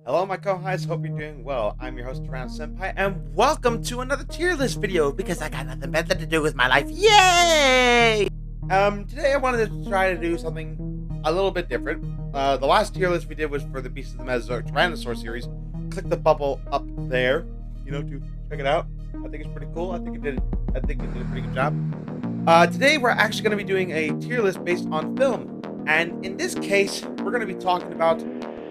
Hello, my co-hosts. Hope you're doing well. I'm your host, Tyrannos Senpai, and welcome to another tier list video because I got nothing better to do with my life. Yay! Today I wanted to try to do something a little bit different. The last tier list we did was for the Beast of the Mesozoic Tyrannosaur series. Click the bubble up there, to check it out. I think it's pretty cool. I think it did a pretty good job. Today we're actually going to be doing a tier list based on film, and in this case, we're going to be talking about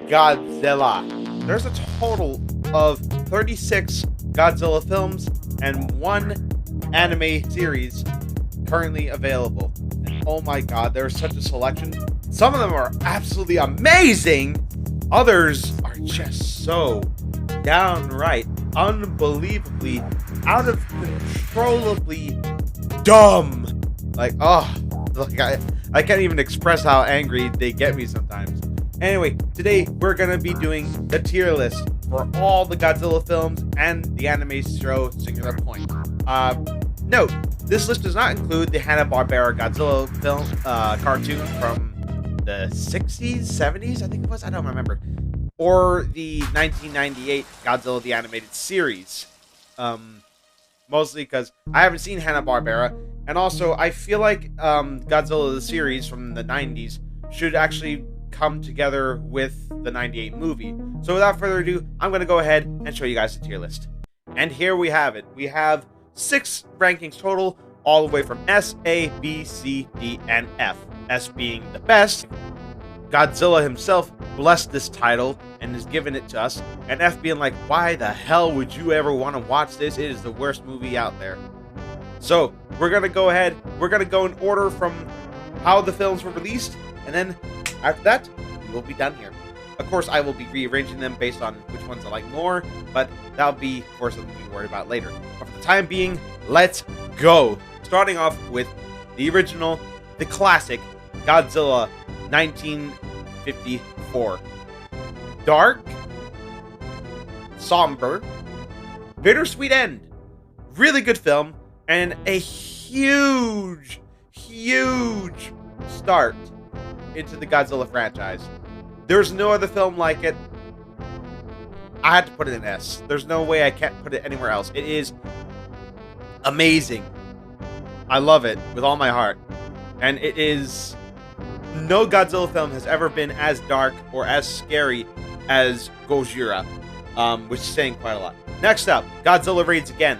Godzilla. There's a total of 36 Godzilla films and one anime series currently available. And oh my god, there's such a selection. Some of them are absolutely amazing. Others are just so downright, unbelievably, out of controllably dumb. I can't even express how angry they get me sometimes. Anyway, today we're going to be doing the tier list for all the Godzilla films and the anime show Singular Point. Note, this list does not include the Hanna-Barbera Godzilla film cartoon from the 60s, 70s, I think it was, I don't remember, or the 1998 Godzilla the Animated Series. Mostly because I haven't seen Hanna-Barbera, and also I feel like Godzilla the series from the 90s should actually come together with the 98 movie. So without further ado, I'm going to go ahead and show you guys the tier list. And here we have it. We have 6 rankings total, all the way from S, A, B, C, D, and F. S being the best. Godzilla himself blessed this title and has given it to us. And F being like, why the hell would you ever want to watch this? It is the worst movie out there. So we're going to go ahead. We're going to go in order from how the films were released. And then after that, we'll be done here. Of course, I will be rearranging them based on which ones I like more, but that'll be, of course, something we can worry about later. But for the time being, let's go. Starting off with the original, the classic, Godzilla 1954. Dark, somber, bittersweet end. Really good film, and a huge start into the Godzilla franchise. There's no other film like it. I had to put it in S. There's no way I can't put it anywhere else. It is amazing. I love it with all my heart. And it is... no Godzilla film has ever been as dark or as scary as Gojira, which is saying quite a lot. Next up, Godzilla Raids Again.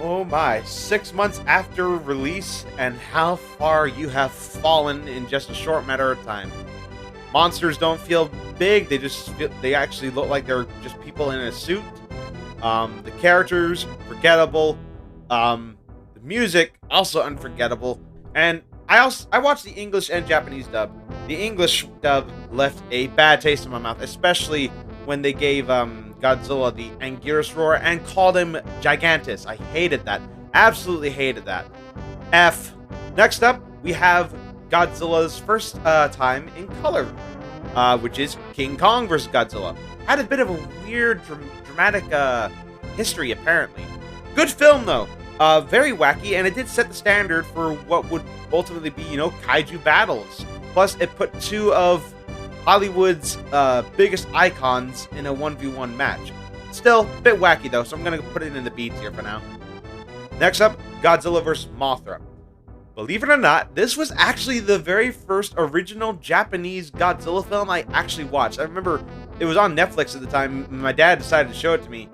Oh my, 6 months after release, and how far you have fallen in just a short matter of time. Monsters don't feel big, they actually look like they're just people in a suit. The characters, forgettable. The music, also unforgettable. And I watched the English and Japanese dub. The English dub left a bad taste in my mouth, especially when they gave Godzilla the Anguirus roar and called him Gigantus. I hated that. Absolutely hated that. F. Next up, we have Godzilla's first time in color, which is King Kong vs. Godzilla. Had a bit of a weird, dramatic history, apparently. Good film, though. Very wacky, and it did set the standard for what would ultimately be, kaiju battles. Plus, it put 2 of Hollywood's biggest icons in a 1v1 match. Still, a bit wacky though, so I'm going to put it in the B tier for now. Next up, Godzilla vs. Mothra. Believe it or not, this was actually the very first original Japanese Godzilla film I actually watched. I remember it was on Netflix at the time. My dad decided to show it to me.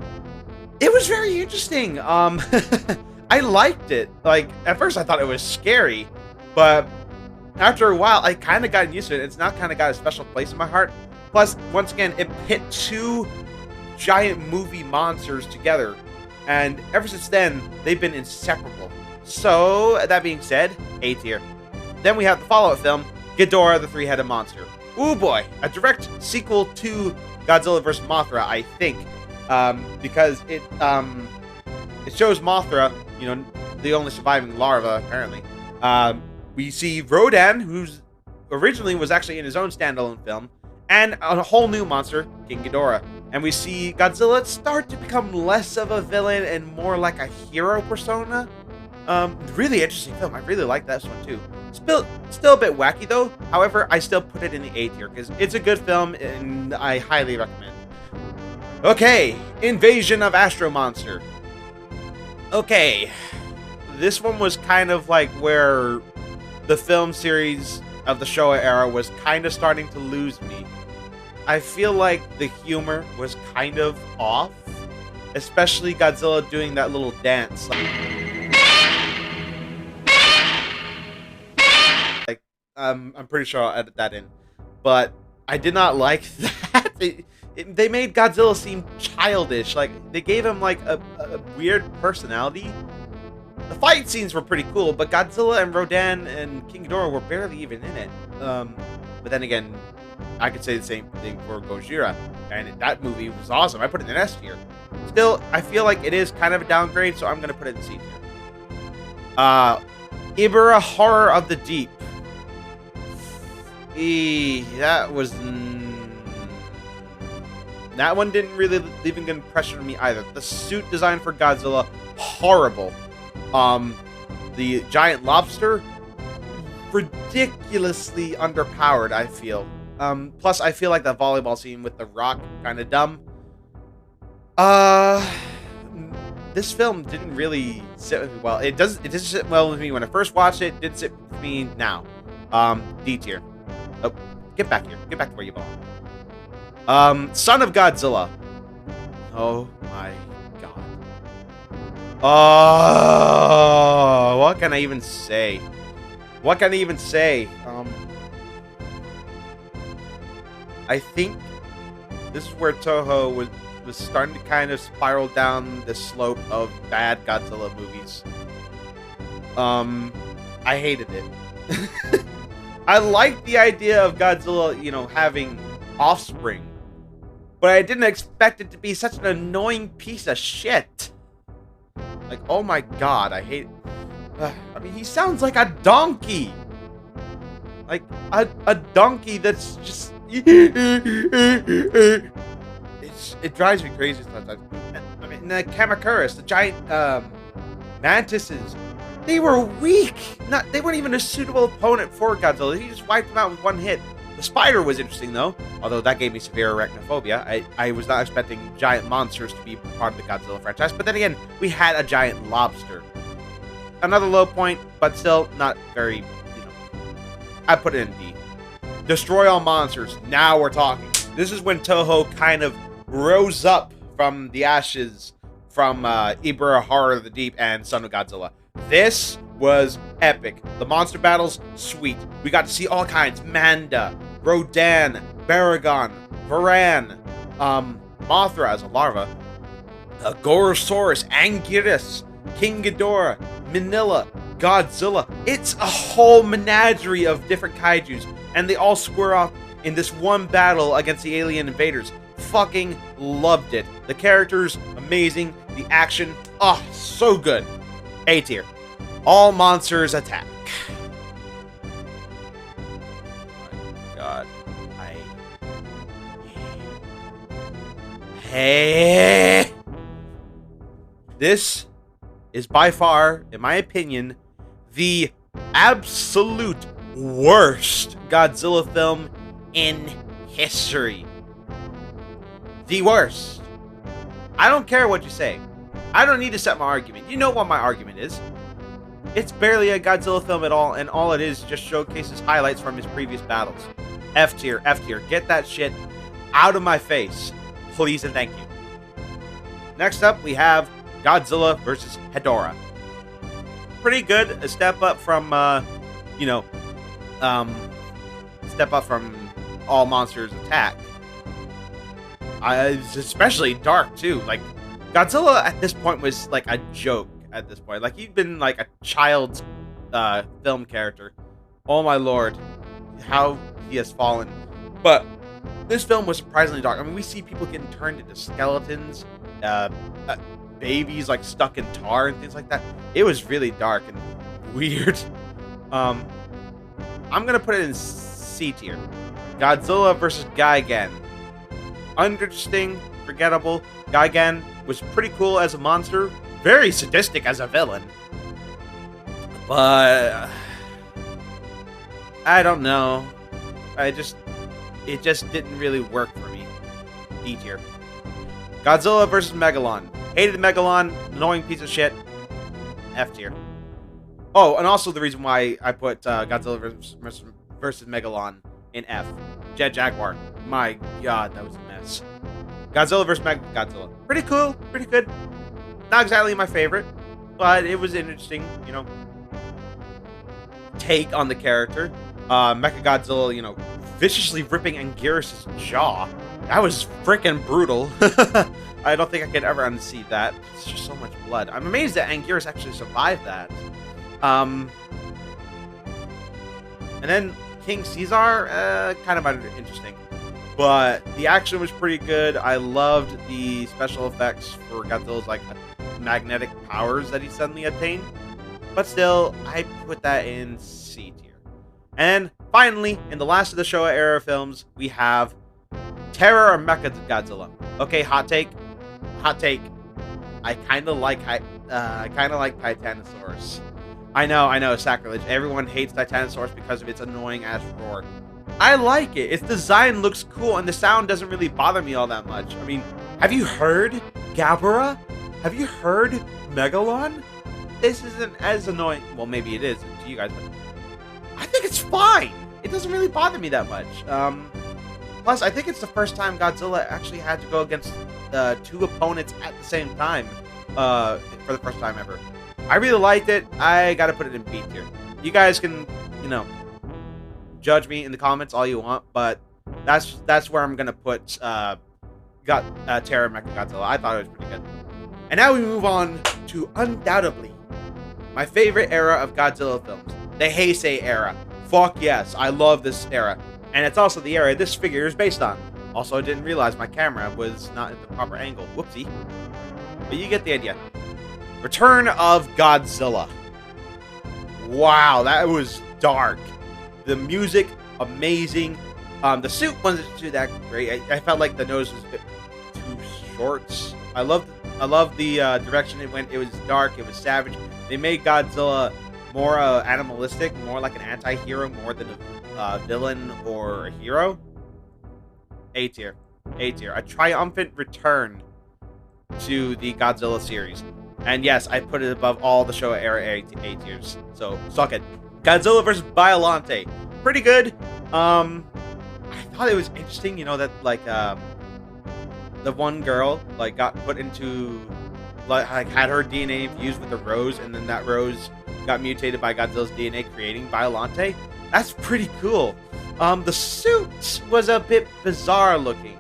It was very interesting. I liked it. Like, at first I thought it was scary, but after a while, I kind of got used to it. It's now kind of got a special place in my heart. Plus, once again, it pit 2 giant movie monsters together. And ever since then, they've been inseparable. So, that being said, A tier. Then we have the follow-up film, Ghidorah, the Three-Headed Monster. Ooh boy, a direct sequel to Godzilla vs. Mothra, I think. Because it shows Mothra, the only surviving larva, apparently. We see Rodan, who's originally was actually in his own standalone film, and a whole new monster, King Ghidorah. And we see Godzilla start to become less of a villain and more like a hero persona. Really interesting film. I really like this one too. Still a bit wacky though. However, I still put it in the A tier because it's a good film and I highly recommend. Okay, Invasion of Astro-Monster. Okay, this one was kind of like where the film series of the Showa era was kind of starting to lose me. I feel like the humor was kind of off, especially Godzilla doing that little dance. Like, I'm pretty sure I'll edit that in, but I did not like that. They made Godzilla seem childish. Like, they gave him like a weird personality. The fight scenes were pretty cool, but Godzilla and Rodan and King Ghidorah were barely even in it. But then again, I could say the same thing for Gojira, and that movie was awesome. I put it in S tier. Still, I feel like it is kind of a downgrade, so I'm gonna put it in C tier. Ebirah, Horror of the Deep. That was... that one didn't really leave an impression on me either. The suit design for Godzilla, horrible. The giant lobster, ridiculously underpowered, I feel. Plus, I feel like the volleyball scene with the rock, kind of dumb. This film didn't really sit with me well. It didn't sit well with me when I first watched it. It did sit with me now. D tier. Oh, get back here. Get back to where you belong. Son of Godzilla. Oh my god. Oh, what can I even say? What can I even say? I think this is where Toho was starting to kind of spiral down the slope of bad Godzilla movies. I hated it. I liked the idea of Godzilla, you know, having offspring, but I didn't expect it to be such an annoying piece of shit. Like, oh my god, I hate it. I mean, he sounds like a donkey. Like, a donkey that's just... it drives me crazy sometimes. I mean, the Megaguirus, the giant mantises, they were weak. They weren't even a suitable opponent for Godzilla. He just wiped them out with one hit. The spider was interesting, though, although that gave me severe arachnophobia. I was not expecting giant monsters to be part of the Godzilla franchise, but then again, we had a giant lobster. Another low point, but still not very, you know. I put it in D. Destroy all monsters. Now we're talking. This is when Toho kind of rose up from the ashes from Ebirah, Horror of the Deep, and Son of Godzilla. This was epic. The monster battles, sweet. We got to see all kinds. Manda, Rodan, Baragon, Varan, Mothra as a larva, Gorosaurus, Anguirus, King Ghidorah, Manila, Godzilla. It's a whole menagerie of different kaijus, and they all square off in this one battle against the alien invaders. Fucking loved it. The characters, amazing. The action, oh, so good. A tier. All monsters attack. Oh my god. Hey. This is by far, in my opinion, the absolute worst Godzilla film in history. The worst. I don't care what you say. I don't need to set my argument. You know what my argument is. It's barely a Godzilla film at all, and all it is just showcases highlights from his previous battles. F tier, F tier. Get that shit out of my face. Please and thank you. Next up, we have Godzilla vs. Hedorah. Pretty good. A step up from, step up from All Monsters Attack. It's especially dark, too. Like, Godzilla at this point was like a joke at this point. Like, he'd been like a child's film character. Oh my lord. How he has fallen. But this film was surprisingly dark. I mean, we see people getting turned into skeletons, babies like stuck in tar and things like that. It was really dark and weird. I'm gonna put it in C tier. Godzilla vs. Gigan. Interesting, forgettable. Gigan was pretty cool as a monster, very sadistic as a villain. But I don't know. It just didn't really work for me. D tier. Godzilla versus Megalon. Hated Megalon. Annoying piece of shit. F tier. Oh, and also the reason why I put Godzilla versus Megalon in F. Jet Jaguar. My god, that was a mess. Godzilla versus Megagodzilla. Pretty cool. Pretty good. Not exactly my favorite, but it was interesting, you know, take on the character. Mechagodzilla, you know, viciously ripping Anguirus' jaw. That was freaking brutal. I don't think I could ever unsee that. It's just so much blood. I'm amazed that Anguirus actually survived that. And then King Caesar, kind of interesting. But the action was pretty good. I loved the special effects for Godzilla's, like, magnetic powers that he suddenly obtained. But still, I put that in C tier. And finally, in the last of the Showa era films, we have Terror or Mechagodzilla. Okay, hot take. Hot take. I kind of like Tyrannosaurus. I know, sacrilege. Everyone hates Tyrannosaurus because of its annoying ass roar. I like it. Its design looks cool, and the sound doesn't really bother me all that much. I mean, have you heard Ghidorah? Have you heard Megalon? This isn't as annoying. Well, maybe it is to you guys, but I think it's fine. It doesn't really bother me that much. Plus, I think it's the first time Godzilla actually had to go against two opponents at the same time for the first time ever. I really liked it. I gotta put it in B tier. You guys can, you know, judge me in the comments all you want, but that's where I'm gonna put Terror Mechagodzilla. I thought it was pretty good. And now we move on to undoubtedly my favorite era of Godzilla films, the Heisei era. Fuck yes, I love this era. And it's also the era this figure is based on. Also, I didn't realize my camera was not at the proper angle. Whoopsie. But you get the idea. Return of Godzilla. Wow, that was dark. The music, amazing. The suit wasn't too that great. I felt like the nose was a bit too short. I love the direction it went. It was dark. It was savage. They made Godzilla more animalistic, more like an anti-hero, more than a villain or a hero. A tier. A tier. A triumphant return to the Godzilla series. And yes, I put it above all the Showa era A tiers. So, suck it. Godzilla vs. Biollante. Pretty good. I thought it was interesting, you know, that, like, the one girl, like, got put into, like, had her DNA infused with a rose, and then that rose got mutated by Godzilla's DNA, creating Biollante. That's pretty cool. The suit was a bit bizarre looking.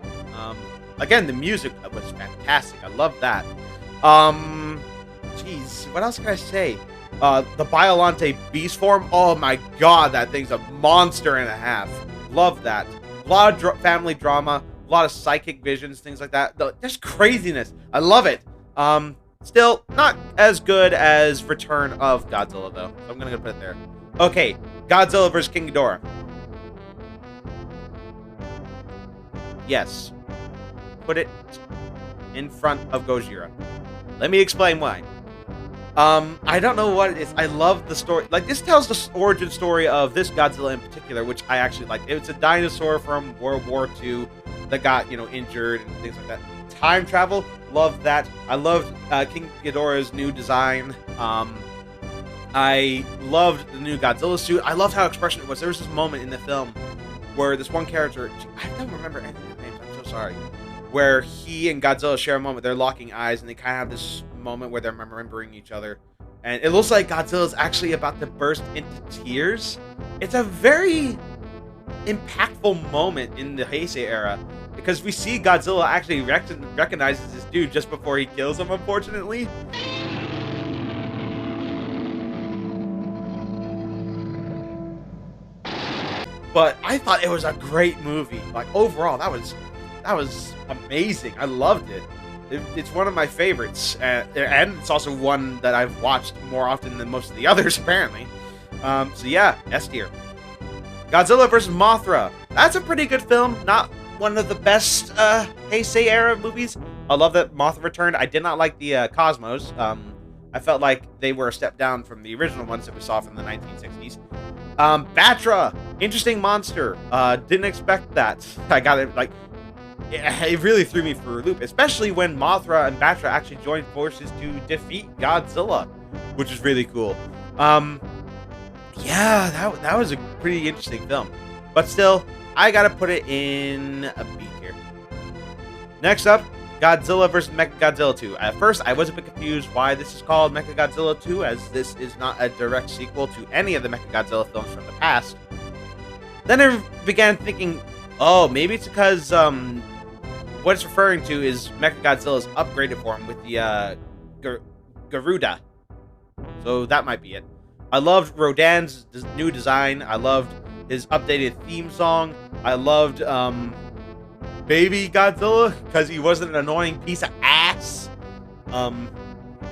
Again, the music was fantastic. I love that. Jeez, what else can I say? The Biollante beast form. Oh my god, that thing's a monster and a half. Love that. A lot of family drama, a lot of psychic visions, things like that. Just craziness. I love it. Still not as good as Return of Godzilla though. So I'm gonna put it there. Okay, Godzilla vs. King Ghidorah. Yes. Put it in front of Gojira. Let me explain why. I don't know what it is. I love the story. Like, this tells the origin story of this Godzilla in particular, which I actually like. It's a dinosaur from World War II that got, you know, injured and things like that. Time travel, love that. I loved King Ghidorah's new design. I loved the new Godzilla suit. I loved how expression it was. There was this moment in the film where this one character, I don't remember any of their names, I'm so sorry, where he and Godzilla share a moment. They're locking eyes, and they kind of have this moment where they're remembering each other. And it looks like Godzilla's actually about to burst into tears. It's a very impactful moment in the Heisei era, because we see Godzilla actually recognizes this dude just before he kills him, unfortunately. But I thought it was a great movie. Like, overall, that was amazing. I loved it. It's one of my favorites, and it's also one that I've watched more often than most of the others, apparently. So yeah, S tier. Godzilla vs. Mothra. That's a pretty good film. Not one of the best Heisei era movies. I love that Mothra returned. I did not like the Cosmos. I felt like they were a step down from the original ones that we saw from the 1960s. Batra, interesting monster. Didn't expect that. I got it, like, it really threw me for a loop, especially when Mothra and Batra actually joined forces to defeat Godzilla, which is really cool. Yeah, that was a pretty interesting film. But still, I gotta put it in a B tier. Next up, Godzilla vs. Mechagodzilla 2. At first, I was a bit confused why this is called Mechagodzilla 2, as this is not a direct sequel to any of the Mechagodzilla films from the past. Then I began thinking, oh, maybe it's because what it's referring to is Mechagodzilla's upgraded form with the Garuda. So that might be it. I loved Rodan's new design. I loved his updated theme song. I loved Baby Godzilla, because he wasn't an annoying piece of ass.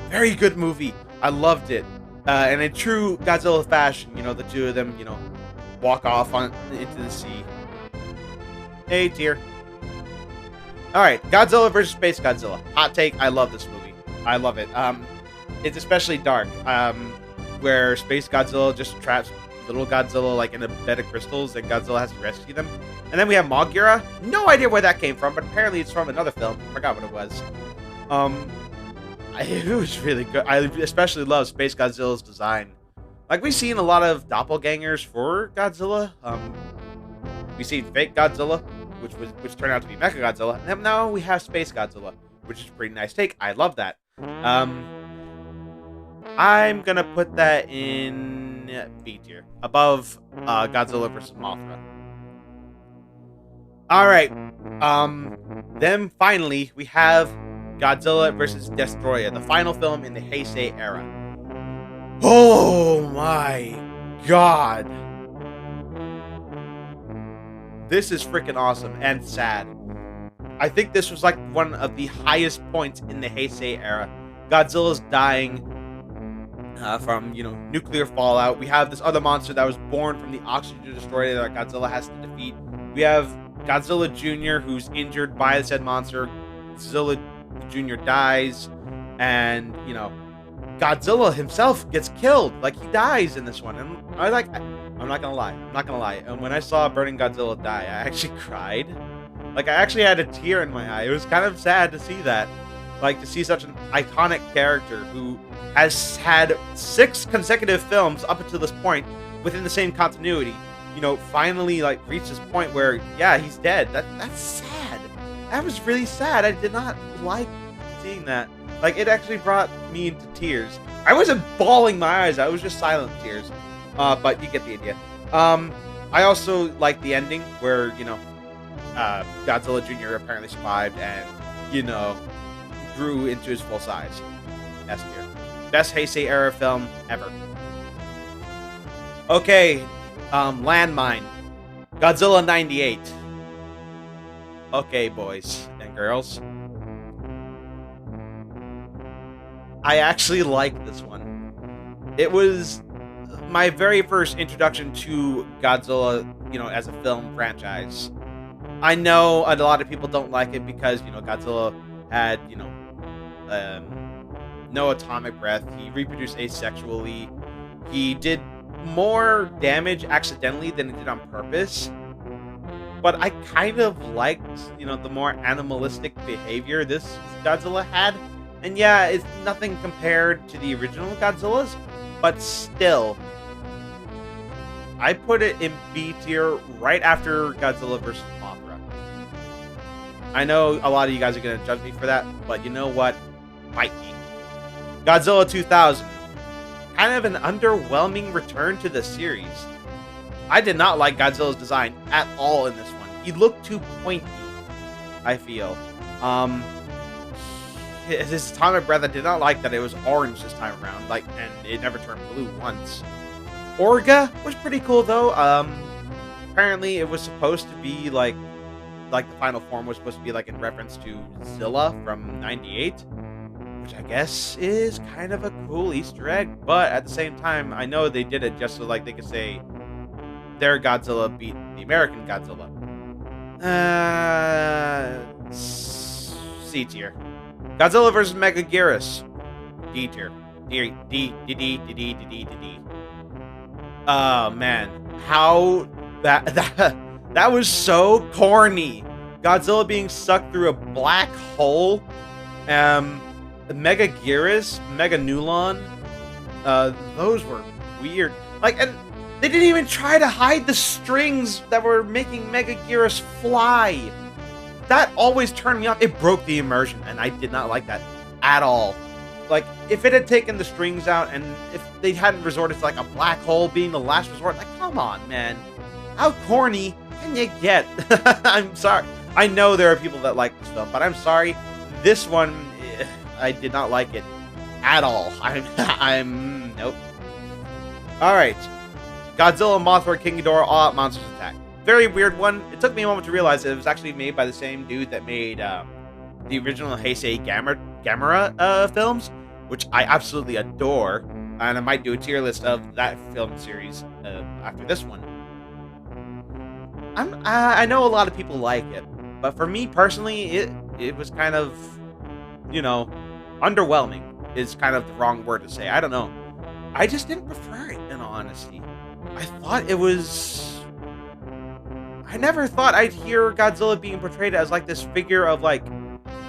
Very good movie. I loved it. And in true Godzilla fashion, the two of them, walk off into the sea. A tier. Alright, Godzilla vs. SpaceGodzilla. Hot take, I love this movie. I love it. It's especially dark, where SpaceGodzilla just traps little Godzilla like in a bed of crystals, and Godzilla has to rescue them. And then we have Gojira. No idea where that came from, but apparently it's from another film. I forgot what it was. It was really good. I especially love SpaceGodzilla's design. Like, we've seen a lot of doppelgangers for Godzilla. We've seen fake Godzilla, which turned out to be Mechagodzilla. And now we have SpaceGodzilla, which is a pretty nice take. I love that. I'm gonna put that in B tier, above Godzilla vs. Mothra. Alright, then finally, we have Godzilla vs. Destroyah, the final film in the Heisei era. Oh my god! This is freaking awesome and sad. I think this was like one of the highest points in the Heisei era. Godzilla's dying from, nuclear fallout. We have this other monster that was born from the oxygen destroyer that Godzilla has to defeat. We have Godzilla Jr., who's injured by the said monster. Godzilla Jr. dies, and, Godzilla himself gets killed. Like, he dies in this one. And I'm not gonna lie. And when I saw Burning Godzilla die, I actually cried. Like, I actually had a tear in my eye. It was kind of sad to see that. Like, to see such an iconic character who has had 6 consecutive films up until this point within the same continuity, finally, reach this point where, yeah, he's dead. That's sad. That was really sad. I did not like seeing that. Like, it actually brought me into tears. I wasn't bawling my eyes. I was just silent tears. But you get the idea. I also like the ending where, Godzilla Jr. apparently survived and, grew into his full size. S tier. Best Heisei era film ever. Okay, Landmine. Godzilla 98. Okay, boys and girls. I actually like this one. It was my very first introduction to Godzilla, as a film franchise. I know a lot of people don't like it because, Godzilla had, no atomic breath. He reproduced asexually. He did more damage accidentally than he did on purpose. But I kind of liked, the more animalistic behavior this Godzilla had. And yeah, it's nothing compared to the original Godzillas, but still, I put it in B tier right after Godzilla vs. Mothra. I know a lot of you guys are going to judge me for that, but you know what? Fight me. Godzilla 2000. Kind of an underwhelming return to the series. I did not like Godzilla's design at all in this one. He looked too pointy, I feel. His atomic breath, I did not like that it was orange this time around, and it never turned blue once. Orga was pretty cool though. Apparently it was supposed to be like the final form was supposed to be in reference to Zilla from '98, which I guess is kind of a cool Easter egg. But at the same time, I know they did it just so they could say their Godzilla beat the American Godzilla. C tier. Godzilla vs. Megaguirus. D tier. D. Oh man, how that was so corny. Godzilla being sucked through a black hole. Megaguirus, Meganulon. Those were weird. Like, and they didn't even try to hide the strings that were making Megaguirus fly. That always turned me off. It broke the immersion, and I did not like that at all. Like, if it had taken the strings out, and if they hadn't resorted to, like, a black hole being the last resort, like, come on, man. How corny can you get? I'm sorry. I know there are people that like this film, but I'm sorry. This one, I did not like it at all. Nope. Alright. Godzilla, Mothra, King Ghidorah, All Out Monsters Attack. Very weird one. It took me a moment to realize that it was actually made by the same dude that made the original Heisei Gamera films, which I absolutely adore, and I might do a tier list of that film series after this one. I know a lot of people like it, but for me personally, it was kind of, you know, underwhelming is kind of the wrong word to say. I don't know. I just didn't prefer it, in all honesty. I thought it was... I never thought I'd hear Godzilla being portrayed as, like, this figure of, like,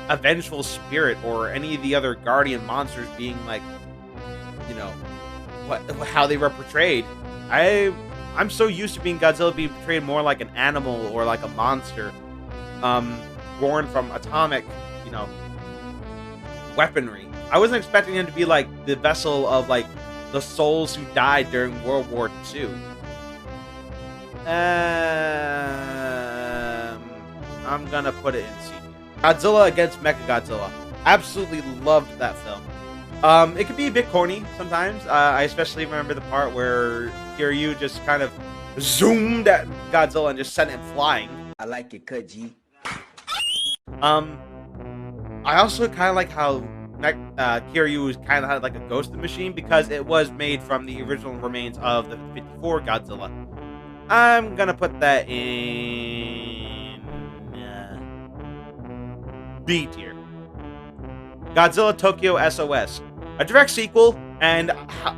a vengeful spirit, or any of the other guardian monsters being, like, you know, how they were portrayed. I'm so used to being Godzilla being portrayed more like an animal or like a monster, born from atomic, you know, weaponry. I wasn't expecting him to be like the vessel of like the souls who died during World War II. I'm gonna put it in C. Godzilla against Mechagodzilla. Absolutely loved that film. It could be a bit corny sometimes. I especially remember the part where Kiryu just kind of zoomed at Godzilla and just sent him flying. I like it, cut G. I also kind of like how Kiryu was kind of like a ghost machine because it was made from the original remains of the 54 Godzilla. I'm gonna put that in B tier. Godzilla Tokyo SOS, a direct sequel, and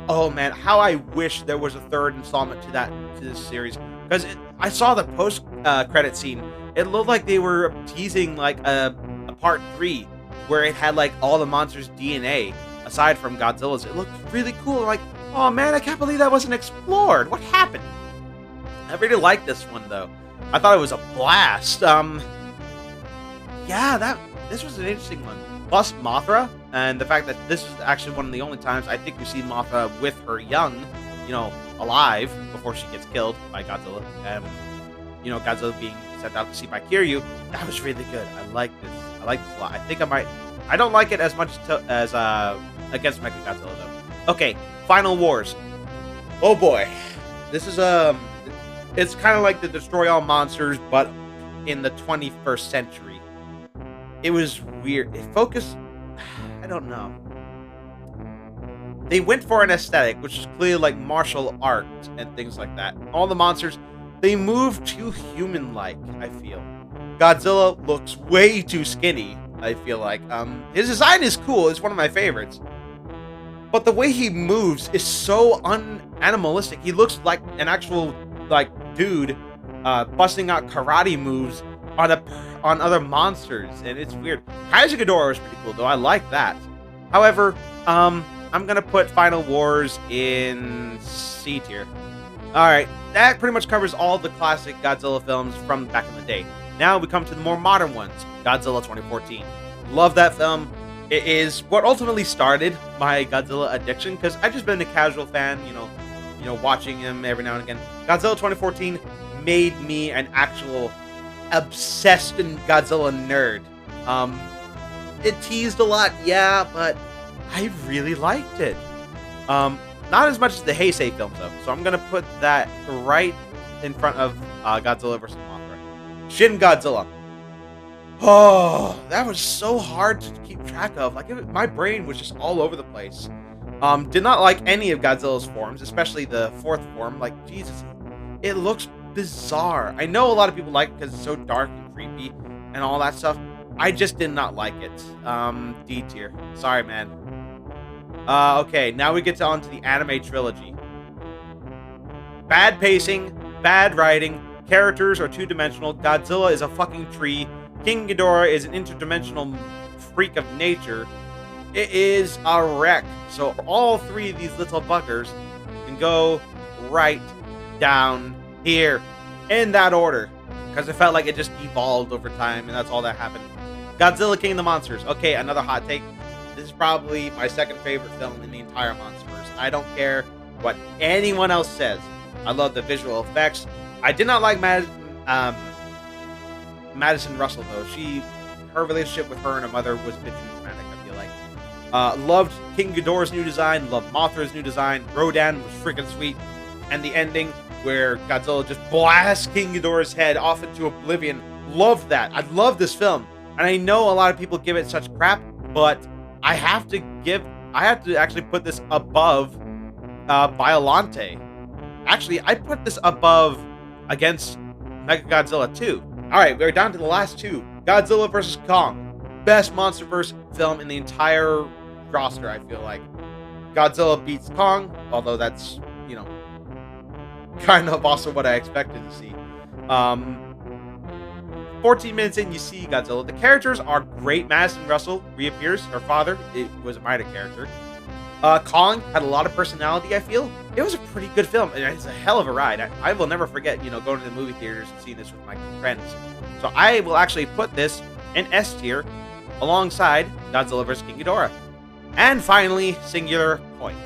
oh man, how I wish there was a third installment to this series, because I saw the post credit scene. It looked like they were teasing like a part 3 where it had like all the monsters' DNA aside from Godzilla's. It looked really cool. Like, oh man, I can't believe that wasn't explored. What happened? I really liked this one though. I thought it was a blast. Yeah, this was an interesting one. Plus Mothra, and the fact that this is actually one of the only times I think we see Mothra with her young, you know, alive before she gets killed by Godzilla. You know, Godzilla being sent out to sea by Kiryu. That was really good. I like this. I like this a lot. I think I might. I don't like it as much as against Mechagodzilla though. Okay, Final Wars. Oh boy, this is it's kind of like the Destroy All Monsters, but in the 21st century. It was weird. It focused... I don't know. They went for an aesthetic, which is clearly like martial art and things like that. All the monsters, they move too human-like, I feel. Godzilla looks way too skinny, I feel like. His design is cool. It's one of my favorites. But the way he moves is so un-animalistic. He looks like an actual, like, dude busting out karate moves on other monsters, and it's weird. Ghidorah was pretty cool though. I like that. However, I'm gonna put Final Wars in C tier. Alright, that pretty much covers all the classic Godzilla films from back in the day. Now we come to the more modern ones. Godzilla 2014. Love that film. It is what ultimately started my Godzilla addiction, because I've just been a casual fan, you know, watching him every now and again. Godzilla 2014 made me an actual obsessed Godzilla nerd. It teased a lot, yeah, but I really liked it. Not as much as the Heisei films though, so I'm gonna put that right in front of Godzilla vs. Mothra. Shin Godzilla. Oh, that was so hard to keep track of. Like, my brain was just all over the place. Did not like any of Godzilla's forms, especially the 4th form. Like, Jesus, it looks bizarre. I know a lot of people like it because it's so dark and creepy and all that stuff. I just did not like it. D tier. Sorry, man. Okay, now we get on to the anime trilogy. Bad pacing, bad writing, characters are two-dimensional, Godzilla is a fucking tree, King Ghidorah is an interdimensional freak of nature. It is a wreck. So all three of these little buggers can go right down here in that order, because it felt like it just evolved over time, and that's all that happened. Godzilla King of the Monsters. Okay, another hot take. This is probably my second favorite film in the entire Monsterverse. I don't care what anyone else says. I love the visual effects. I did not like Madison Russell, though. Her relationship with her and her mother was a bit too dramatic, I feel like. Loved King Ghidorah's new design. Loved Mothra's new design. Rodan was freaking sweet. And the ending, where Godzilla just blasts King Ghidorah's head off into oblivion. Loved that. I love this film. And I know a lot of people give it such crap, but I have to actually put this above Biollante. Actually, I put this above against Mechagodzilla II. Alright, we're down to the last two. Godzilla vs. Kong. Best Monsterverse film in the entire roster, I feel like. Godzilla beats Kong, although that's, you know, kind of also what I expected to see. 14 minutes in, you see Godzilla. The characters are great. Madison Russell reappears. Her father, it was a minor character. Kong had a lot of personality, I feel. It was a pretty good film, and it's a hell of a ride. I will never forget, you know, going to the movie theaters and seeing this with my friends. So I will actually put this in S tier alongside Godzilla vs. King Ghidorah. And finally, singular point.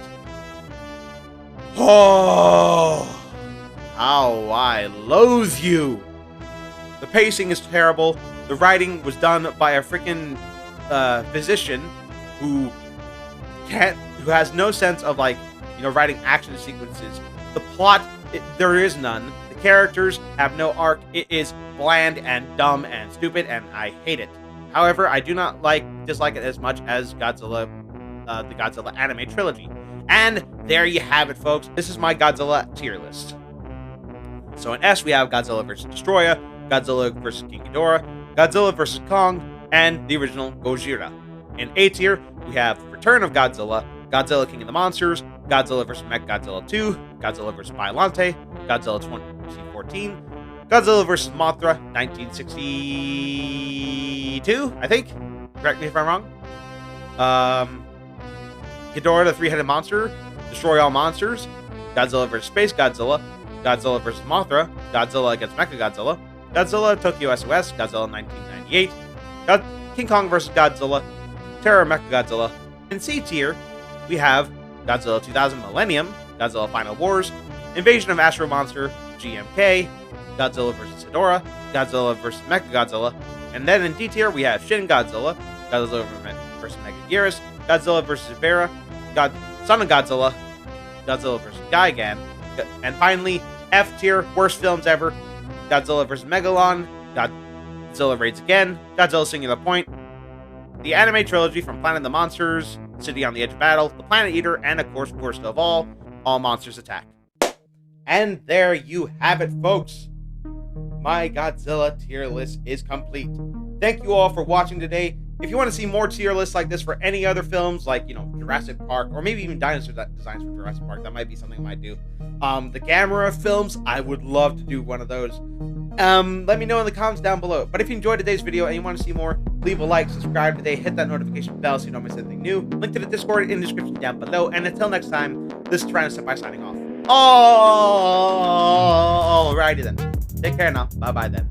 Oh, how I loathe you. The pacing is terrible. The writing was done by a freaking physician who has no sense of, like, you know, writing action sequences. The plot, there is none. The characters have no arc. It is bland and dumb and stupid, and I hate it. However, I do not dislike it as much as Godzilla, the Godzilla anime trilogy. And there you have it, folks. This is my Godzilla tier list. So in S, we have Godzilla vs. Destroyah, Godzilla vs. King Ghidorah, Godzilla vs. Kong, and the original Gojira. In A tier, we have Return of Godzilla, Godzilla King of the Monsters, Godzilla vs. Mechagodzilla II, Godzilla vs. Biollante, Godzilla 2014, Godzilla vs. Mothra 1962, I think. Correct me if I'm wrong. Ghidorah the Three-Heəded Monster, Destroy All Monsters, Godzilla vs. SpaceGodzilla, Godzilla vs. Mothra, Godzilla against Mechagodzilla, Godzilla Tokyo SOS, Godzilla 1998, King Kong vs. Godzilla, Terror of Mechagodzilla. In C tier, we have Godzilla 2000 Millennium, Godzilla Final Wars, Invasion of Astro-Monster, GMK, Godzilla vs. Hedorah, Godzilla vs. Megagodzilla, and then in D tier, we have Shin Godzilla, Godzilla vs. Megaguirus, Godzilla vs. Ebirah, Son of Godzilla, Godzilla vs. Gigan, and finally, F tier, worst films ever, Godzilla vs. Megalon, Godzilla Raids Again, Godzilla Singular Point, the anime trilogy from Planet of the Monsters, City on the Edge of Battle, The Planet Eater, and of course, worst of all Monsters Attack. And there you have it, folks. My Godzilla tier list is complete. Thank you all for watching today. If you want to see more tier lists like this for any other films, like, you know, Jurassic Park, or maybe even dinosaur designs for Jurassic Park, that might be something I might do. The Gamera films, I would love to do one of those. Let me know in the comments down below. But if you enjoyed today's video and you want to see more, leave a like, subscribe today, hit that notification bell so you don't miss anything new. Link to the Discord in the description down below. And until next time, this is Tyrannos Senpai signing off. Alrighty then. Take care now. Bye-bye then.